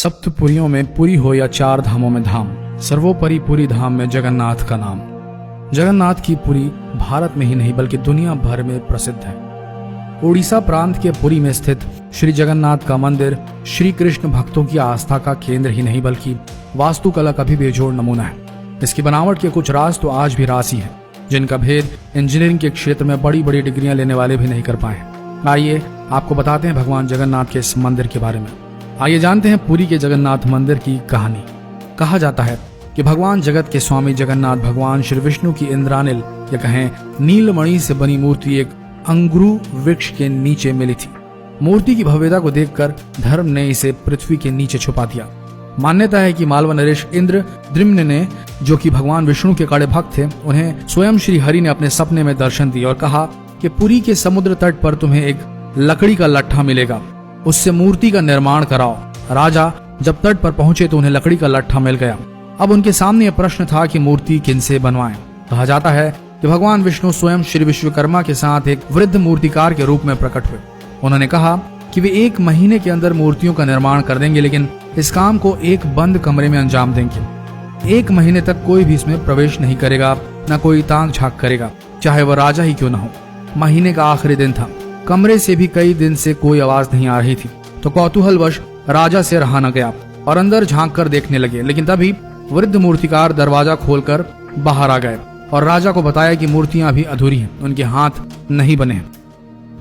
सप्तपुरियों में पुरी हो या चार धामों में धाम, सर्वोपरि पुरी धाम में जगन्नाथ का नाम। जगन्नाथ की पुरी भारत में ही नहीं बल्कि दुनिया भर में प्रसिद्ध है। उड़ीसा प्रांत के पुरी में स्थित श्री जगन्नाथ का मंदिर श्री कृष्ण भक्तों की आस्था का केंद्र ही नहीं बल्कि वास्तुकला का भी बेजोड़ नमूना है। इसकी बनावट के कुछ राज तो आज भी राशि है, जिनका भेद इंजीनियरिंग के क्षेत्र में बड़ी बड़ी डिग्रियां लेने वाले भी नहीं कर पाए। आइए आपको बताते हैं भगवान जगन्नाथ के इस मंदिर के बारे में। आइए जानते हैं पुरी के जगन्नाथ मंदिर की कहानी। कहा जाता है कि भगवान जगत के स्वामी जगन्नाथ भगवान श्री विष्णु की इंद्रानिल या कहें नीलमणि से बनी मूर्ति एक अंगुरु वृक्ष के नीचे मिली थी। मूर्ति की भव्यता को देखकर धर्म ने इसे पृथ्वी के नीचे छुपा दिया। मान्यता है कि मालवा नरेश इंद्र द्रिम्न ने, जो कि भगवान विष्णु के कड़े भक्त थे, उन्हें स्वयं श्री हरि ने अपने सपने में दर्शन दिया और कहा कि पुरी के समुद्र तट पर तुम्हें एक लकड़ी का लट्ठा मिलेगा, उससे मूर्ति का निर्माण कराओ। राजा जब तट पर पहुंचे तो उन्हें लकड़ी का लट्ठा मिल गया। अब उनके सामने यह प्रश्न था कि मूर्ति किनसे बनवाएं। कहा जाता है कि भगवान विष्णु स्वयं श्री विश्वकर्मा के साथ एक वृद्ध मूर्तिकार के रूप में प्रकट हुए। उन्होंने कहा कि वे 1 महीने के अंदर मूर्तियों का निर्माण कर देंगे, लेकिन इस काम को एक बंद कमरे में अंजाम देंगे। 1 महीने तक कोई भी इसमें प्रवेश नहीं करेगा, न कोई ताक झांक करेगा, चाहे वह राजा ही क्यों न हो। महीने का आखिरी दिन था। कमरे से भी कई दिन से कोई आवाज नहीं आ रही थी, तो कौतूहलवश राजा से रहा न गया और अंदर झांक कर देखने लगे। लेकिन तभी वृद्ध मूर्तिकार दरवाजा खोलकर बाहर आ गए और राजा को बताया कि मूर्तियां अभी अधूरी हैं, उनके हाथ नहीं बने हैं।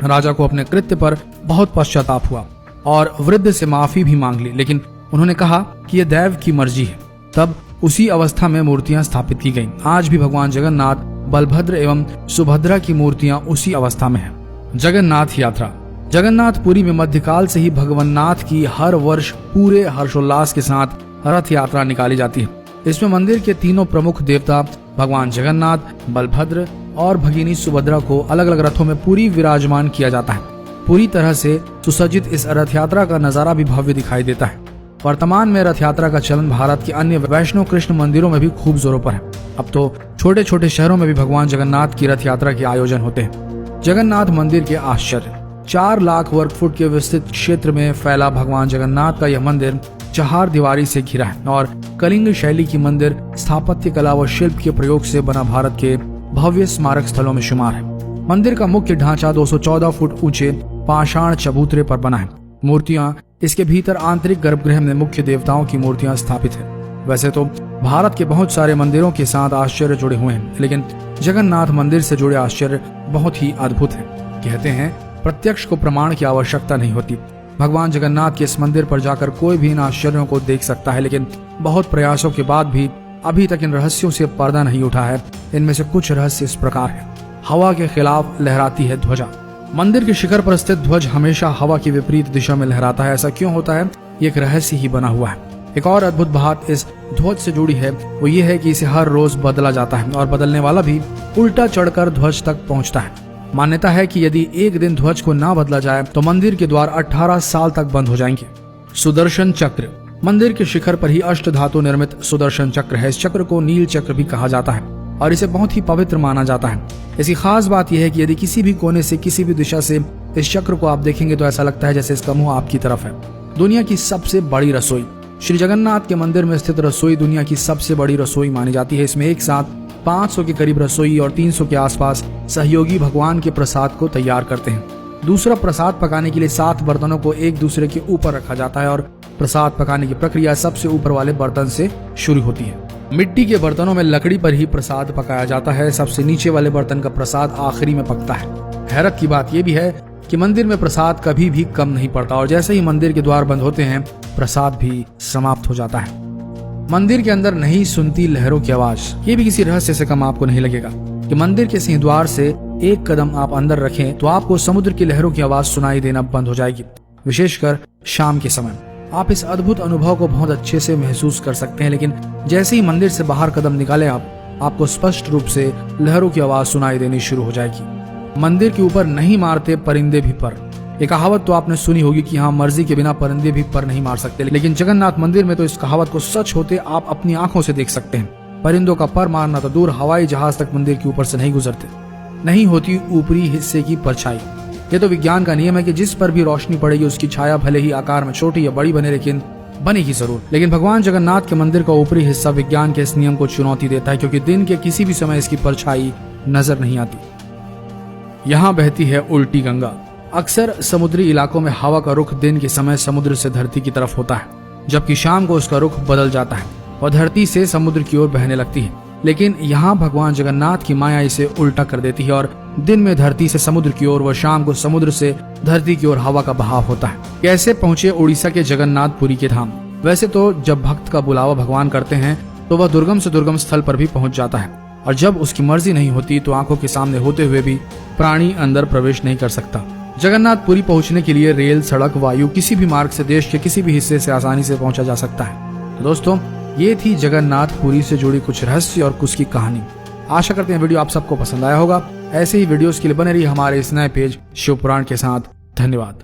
राजा को अपने कृत्य पर बहुत पश्चाताप हुआ और वृद्ध से माफी भी मांग ली, लेकिन उन्होंने कहा कि यह दैव की मर्जी है। तब उसी अवस्था में मूर्तियां स्थापित की गईं। आज भी भगवान जगन्नाथ, बलभद्र एवं सुभद्रा की मूर्तियां उसी अवस्था में है। जगन्नाथ यात्रा। जगन्नाथपुरी में मध्यकाल से ही भगवन्नाथ की हर वर्ष पूरे हर्षोल्लास के साथ रथ यात्रा निकाली जाती है। इसमें मंदिर के तीनों प्रमुख देवता भगवान जगन्नाथ, बलभद्र और भगिनी सुभद्रा को अलग अलग रथों में पूरी विराजमान किया जाता है। पूरी तरह से सुसज्जित इस रथ यात्रा का नजारा भी भव्य दिखाई देता है। वर्तमान में रथ यात्रा का चलन भारत के अन्य वैष्णव कृष्ण मंदिरों में भी खूब जोरों पर है। अब तो छोटे छोटे शहरों में भी भगवान जगन्नाथ की रथ यात्रा के आयोजन होते हैं। जगन्नाथ मंदिर के आश्चर्य। 4 लाख वर्ग फुट के विस्तृत क्षेत्र में फैला भगवान जगन्नाथ का यह मंदिर 4 दीवारी से घिरा है और कलिंग शैली की मंदिर स्थापत्य कला व शिल्प के प्रयोग से बना भारत के भव्य स्मारक स्थलों में शुमार है। मंदिर का मुख्य ढांचा 214 फुट ऊंचे पाषाण चबूतरे पर बना है। मूर्तियां इसके भीतर आंतरिक गर्भगृह में मुख्य देवताओं की मूर्तियां स्थापित है। वैसे तो भारत के बहुत सारे मंदिरों के साथ आश्चर्य जुड़े हुए हैं, लेकिन जगन्नाथ मंदिर से जुड़े आश्चर्य बहुत ही अद्भुत है। कहते हैं प्रत्यक्ष को प्रमाण की आवश्यकता नहीं होती। भगवान जगन्नाथ के इस मंदिर पर जाकर कोई भी इन आश्चर्यों को देख सकता है, लेकिन बहुत प्रयासों के बाद भी अभी तक इन रहस्यों से पर्दा नहीं उठा है। इनमें से कुछ रहस्य इस प्रकार है। हवा के खिलाफ लहराती है ध्वजा। मंदिर के शिखर पर स्थित ध्वज हमेशा हवा की विपरीत दिशा में लहराता है। ऐसा क्यों होता है, ये एक रहस्य ही बना हुआ है। एक और अद्भुत बात इस ध्वज से जुड़ी है, वो ये है कि इसे हर रोज बदला जाता है और बदलने वाला भी उल्टा चढ़कर ध्वज तक पहुंचता है। मान्यता है कि यदि एक दिन ध्वज को ना बदला जाए तो मंदिर के द्वार 18 साल तक बंद हो जाएंगे। सुदर्शन चक्र। मंदिर के शिखर पर ही अष्ट धातु निर्मित सुदर्शन चक्र है। इस चक्र को नील चक्र भी कहा जाता है और इसे बहुत ही पवित्र माना जाता है। इसकी खास बात यह है कि यदि किसी भी कोने से, किसी भी दिशा से इस चक्र को आप देखेंगे तो ऐसा लगता है जैसे इसका मुंह आपकी तरफ है। दुनिया की सबसे बड़ी रसोई। श्री जगन्नाथ के मंदिर में स्थित रसोई दुनिया की सबसे बड़ी रसोई मानी जाती है। इसमें एक साथ 500 के करीब रसोई और 300 के आसपास सहयोगी भगवान के प्रसाद को तैयार करते हैं। दूसरा, प्रसाद पकाने के लिए 7 बर्तनों को एक दूसरे के ऊपर रखा जाता है और प्रसाद पकाने की प्रक्रिया सबसे ऊपर वाले बर्तन से शुरू होती है। मिट्टी के बर्तनों में लकड़ी पर ही प्रसाद पकाया जाता है। सबसे नीचे वाले बर्तन का प्रसाद आखिरी में पकता है। हैरत की बात यह भी है कि मंदिर में प्रसाद कभी भी कम नहीं पड़ता और जैसे ही मंदिर के द्वार बंद होते हैं प्रसाद भी समाप्त हो जाता है। मंदिर के अंदर नहीं सुनती लहरों की आवाज। ये भी किसी रहस्य से कम आपको नहीं लगेगा कि मंदिर के सिंहद्वार से 1 कदम आप अंदर रखें तो आपको समुद्र की लहरों की आवाज सुनाई देना बंद हो जाएगी, विशेषकर शाम के समय। आप इस अद्भुत अनुभव को बहुत अच्छे से महसूस कर सकते हैं, लेकिन जैसे ही मंदिर से बाहर कदम निकाले आपको स्पष्ट रूप से लहरों की आवाज सुनाई देनी शुरू हो जाएगी। मंदिर के ऊपर नहीं मारते परिंदे भी पर। एक कहावत तो आपने सुनी होगी कि हाँ, मर्जी के बिना परिंदे भी पर नहीं मार सकते, लेकिन जगन्नाथ मंदिर में तो इस कहावत को सच होते आप अपनी आंखों से देख सकते हैं। परिंदों का पर मारना तो दूर, हवाई जहाज तक मंदिर के ऊपर से नहीं गुजरते। नहीं होती ऊपरी हिस्से की परछाई। ये तो विज्ञान का नियम है कि जिस पर भी रोशनी पड़ेगी उसकी छाया भले ही आकार में छोटी या बड़ी बने, लेकिन बनेगी जरूर। लेकिन भगवान जगन्नाथ के मंदिर का ऊपरी हिस्सा विज्ञान के इस नियम को चुनौती देता है, क्योंकि दिन के किसी भी समय इसकी परछाई नजर नहीं आती। यहाँ बहती है उल्टी गंगा। अक्सर समुद्री इलाकों में हवा का रुख दिन के समय समुद्र से धरती की तरफ होता है, जबकि शाम को उसका रुख बदल जाता है और धरती से समुद्र की ओर बहने लगती है। लेकिन यहाँ भगवान जगन्नाथ की माया इसे उल्टा कर देती है और दिन में धरती से समुद्र की ओर व शाम को समुद्र से धरती की ओर हवा का बहाव होता है। कैसे पहुंचे उड़ीसा के जगन्नाथपुरी के धाम? वैसे तो जब भक्त का बुलावा भगवान करते हैं तो वह दुर्गम से दुर्गम स्थल पर भी पहुंच जाता है, और जब उसकी मर्जी नहीं होती तो आंखों के सामने होते हुए भी प्राणी अंदर प्रवेश नहीं कर सकता। जगन्नाथपुरी पहुंचने के लिए रेल, सड़क, वायु किसी भी मार्ग से देश के किसी भी हिस्से से आसानी से पहुंचा जा सकता है। तो दोस्तों, ये थी जगन्नाथपुरी से जुड़ी कुछ रहस्य और कुछ की कहानी। आशा करते हैं वीडियो आप सबको पसंद आया होगा। ऐसे ही वीडियोस के लिए बने रहिए हमारे इस नए पेज शिव पुराण के साथ। धन्यवाद।